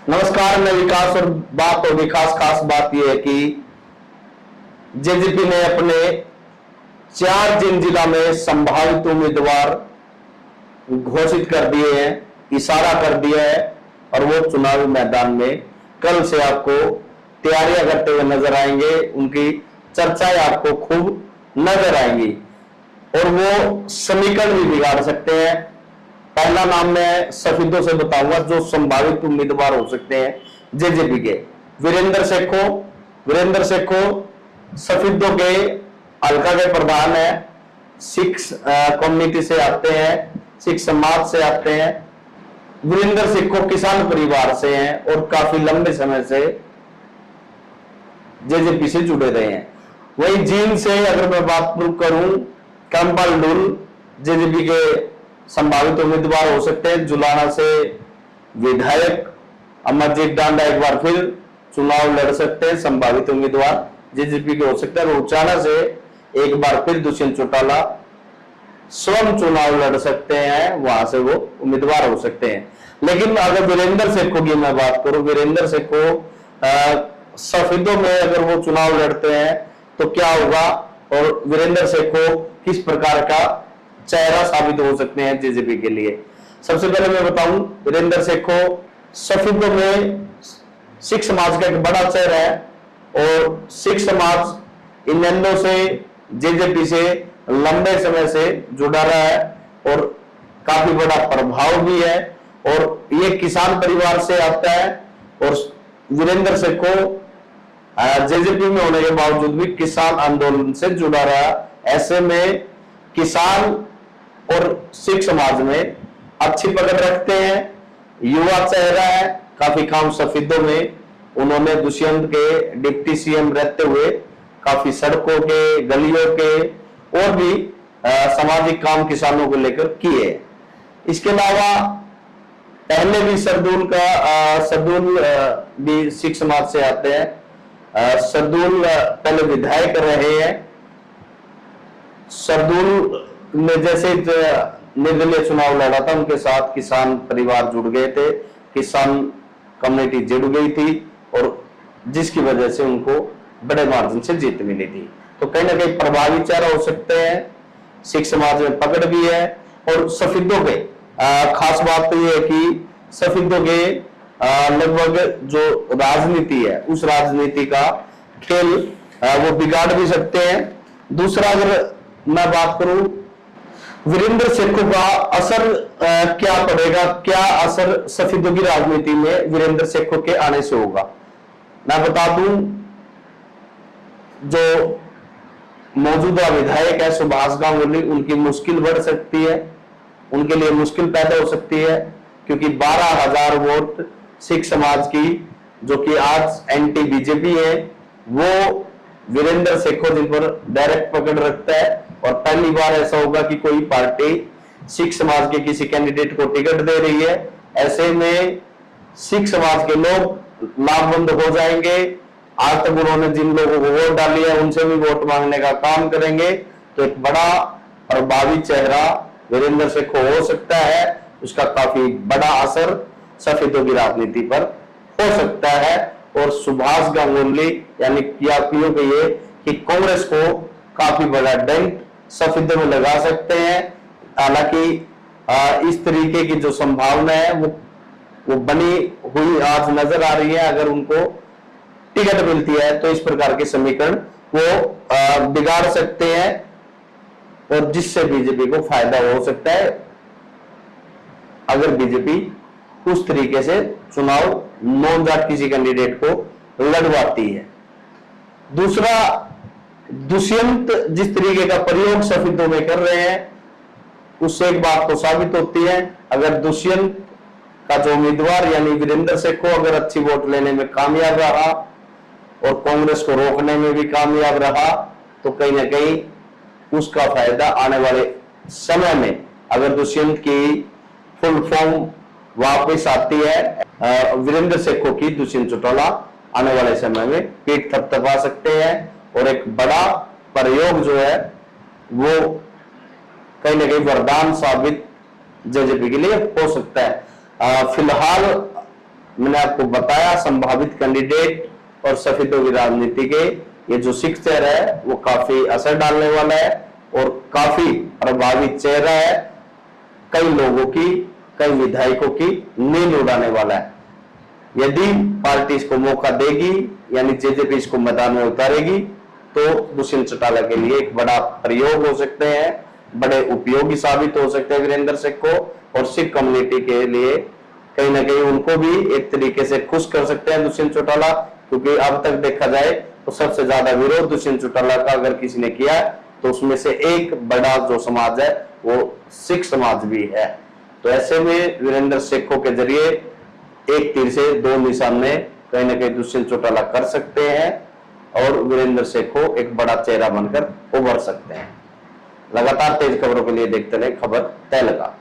नमस्कार, मैं विकास और बात होगी खास बात यह है कि जेजेपी ने अपने 4 जिला में संभावित उम्मीदवार घोषित कर दिए हैं, इशारा कर दिया है और वो चुनावी मैदान में कल से आपको तैयारियां करते हुए नजर आएंगे। उनकी चर्चाएं आपको खूब नजर आएंगी और वो समीकरण भी बिगाड़ सकते हैं। पहला नाम मैं सफेदों से बताऊंगा जो संभावित उम्मीदवार हो सकते हैं जेजेपी के। वीरेंद्र सेखो सफेदों के हल्का के प्रधान है, सिख कम्युनिटी से आते हैं, सिख समाज से आते हैं। वीरेंद्र सेखो किसान परिवार से हैं और काफी लंबे समय से जेजेपी से जुड़े रहे हैं। वही जींद से अगर मैं बात करूं, कंबल डुल जेजेपी के संभावित उम्मीदवार हो सकते हैं। जुलाना से विधायक अमरजीत डांडा एक बार फिर चुनाव लड़ सकते हैं, संभावित उम्मीदवार जेजेपी के हो सकते हैं। रुचाना से एक बार फिर दुष्यंत चौटाला स्वयं चुनाव लड़ सकते हैं, वहां से वो उम्मीदवार हो सकते हैं। लेकिन अगर वीरेंद्र सेखो की मैं बात करूं, वीरेंद्र सेखो सफेदों में अगर वो चुनाव लड़ते हैं तो क्या होगा और वीरेंद्र सेखो किस प्रकार का चेहरा साबित हो सकते हैं जेजेपी के लिए। सबसे पहले मैं बताऊं, वीरेंद्र सेखो सफेदों में सिख समाज का एक बड़ा चेहरा है और सिख समाज इन से जेजेपी से लंबे समय से जुड़ा रहा है और काफी बड़ा प्रभाव भी है और ये किसान परिवार से आता है और वीरेंद्र सेखो जेजेपी में होने के बावजूद भी किसान आंदोलन से जुड़ा रहा। ऐसे में किसान और सिख समाज में अच्छी पकड़ रखते हैं, युवा चेहरा है, काफी काम सफेदों में उन्होंने दुष्यंत के डिप्टी सीएम रहते हुए काफी सड़कों के, गलियों के और भी सामाजिक काम किसानों को लेकर किए। इसके अलावा पहले भी सरदूल भी सिख समाज से आते हैं। सरदूल पहले विधायक रहे हैं। सरदूल में जैसे निर्दलीय चुनाव लड़ा था, उनके साथ किसान परिवार जुड़ गए थे, किसान कम्युनिटी जुड़ गई थी और जिसकी वजह से उनको बड़े मार्जिन से जीत मिली थी। तो कहीं ना कहीं प्रभावी चेहरा हो सकते हैं, सिख समाज में पकड़ भी है। और सफेदों के खास बात तो यह है कि सफेदों के लगभग जो राजनीति है उस राजनीति का खेल वो बिगाड़ भी सकते हैं। दूसरा अगर मैं बात करूं, वीरेंद्र सेखो का असर क्या पड़ेगा, क्या असर सफेदों की राजनीति में वीरेंद्र सेखो के आने से होगा। मैं बता दूं, जो मौजूदा विधायक है सुभाष गांगुली, उनकी मुश्किल बढ़ सकती है, उनके लिए मुश्किल पैदा हो सकती है क्योंकि 12,000 वोट सिख समाज की जो कि आज एंटी बीजेपी है वो वीरेंद्र सेखो जिन पर डायरेक्ट पकड़ रखता है। और पहली बार ऐसा होगा कि कोई पार्टी सिख समाज के किसी कैंडिडेट को टिकट दे रही है। ऐसे में सिख समाज के लोग लाभबंद हो जाएंगे। आज तक उन्होंने जिन लोगों को वोट डाली है उनसे भी वोट मांगने का काम करेंगे। तो एक बड़ा प्रभावी चेहरा वीरेंद्र सेखो हो सकता है, उसका काफी बड़ा असर सफेदों की राजनीति पर हो सकता है। और सुभाष गांगुली यानी पीआरपीओ के ये कि कांग्रेस को काफी बड़ा डेंट सफेदों में लगा सकते हैं। हालांकि इस तरीके की जो संभावना है वो बनी हुई आज नजर आ रही है। अगर उनको टिकट मिलती है तो इस प्रकार के समीकरण वो बिगाड़ सकते हैं और जिससे बीजेपी को फायदा हो सकता है अगर बीजेपी उस तरीके से चुनाव नॉन जाट किसी कैंडिडेट को लड़वाती है। दूसरा, दुष्यंत जिस तरीके का प्रयोग सफेदों में कर रहे हैं उससे एक बात तो साबित होती है, अगर दुष्यंत का जो उम्मीदवार यानी वीरेंद्र सेखो अगर अच्छी वोट लेने में कामयाब रहा और कांग्रेस को रोकने में भी कामयाब रहा तो कहीं ना कहीं उसका फायदा आने वाले समय में, अगर दुष्यंत की फुल फॉर्म वापस आती है वीरेंद्र सेखो की, दुष्यंत चौटाला आने वाले समय में पीठ थपथपा सकते हैं और एक बड़ा प्रयोग जो है वो कहीं ना कहीं वरदान साबित जेजेपी के लिए हो सकता है। फिलहाल मैंने आपको बताया संभावित कैंडिडेट और सफेदों की राजनीति के ये जो सिख चेहरा है वो काफी असर डालने वाला है और काफी प्रभावी चेहरा है, कई लोगों की, कई विधायकों की नींद उड़ाने वाला है। यदि पार्टी इसको मौका देगी यानी जेजेपी इसको मैदान में उतारेगी तो दुष्यंत चौटाला के लिए एक बड़ा प्रयोग हो सकते हैं, बड़े उपयोगी साबित हो सकते हैं वीरेंद्र सिंह को, और सिख कम्युनिटी के लिए कहीं ना कहीं उनको भी एक तरीके से खुश कर सकते हैं दुष्यंत चौटाला, क्योंकि अब तक देखा जाए तो सबसे ज्यादा विरोध दुष्यंत चौटाला का अगर किसी ने किया तो उसमें से एक बड़ा जो समाज है वो सिख समाज भी है। तो ऐसे में वीरेंद्र सिंह के जरिए एक तीर से दो निशान में कहीं ना कहीं दुष्यंत चौटाला कर सकते हैं और वीरेंद्र सिंह को एक बड़ा चेहरा बनकर उभर सकते हैं। लगातार तेज खबरों के लिए देखते रहे खबर तहलका।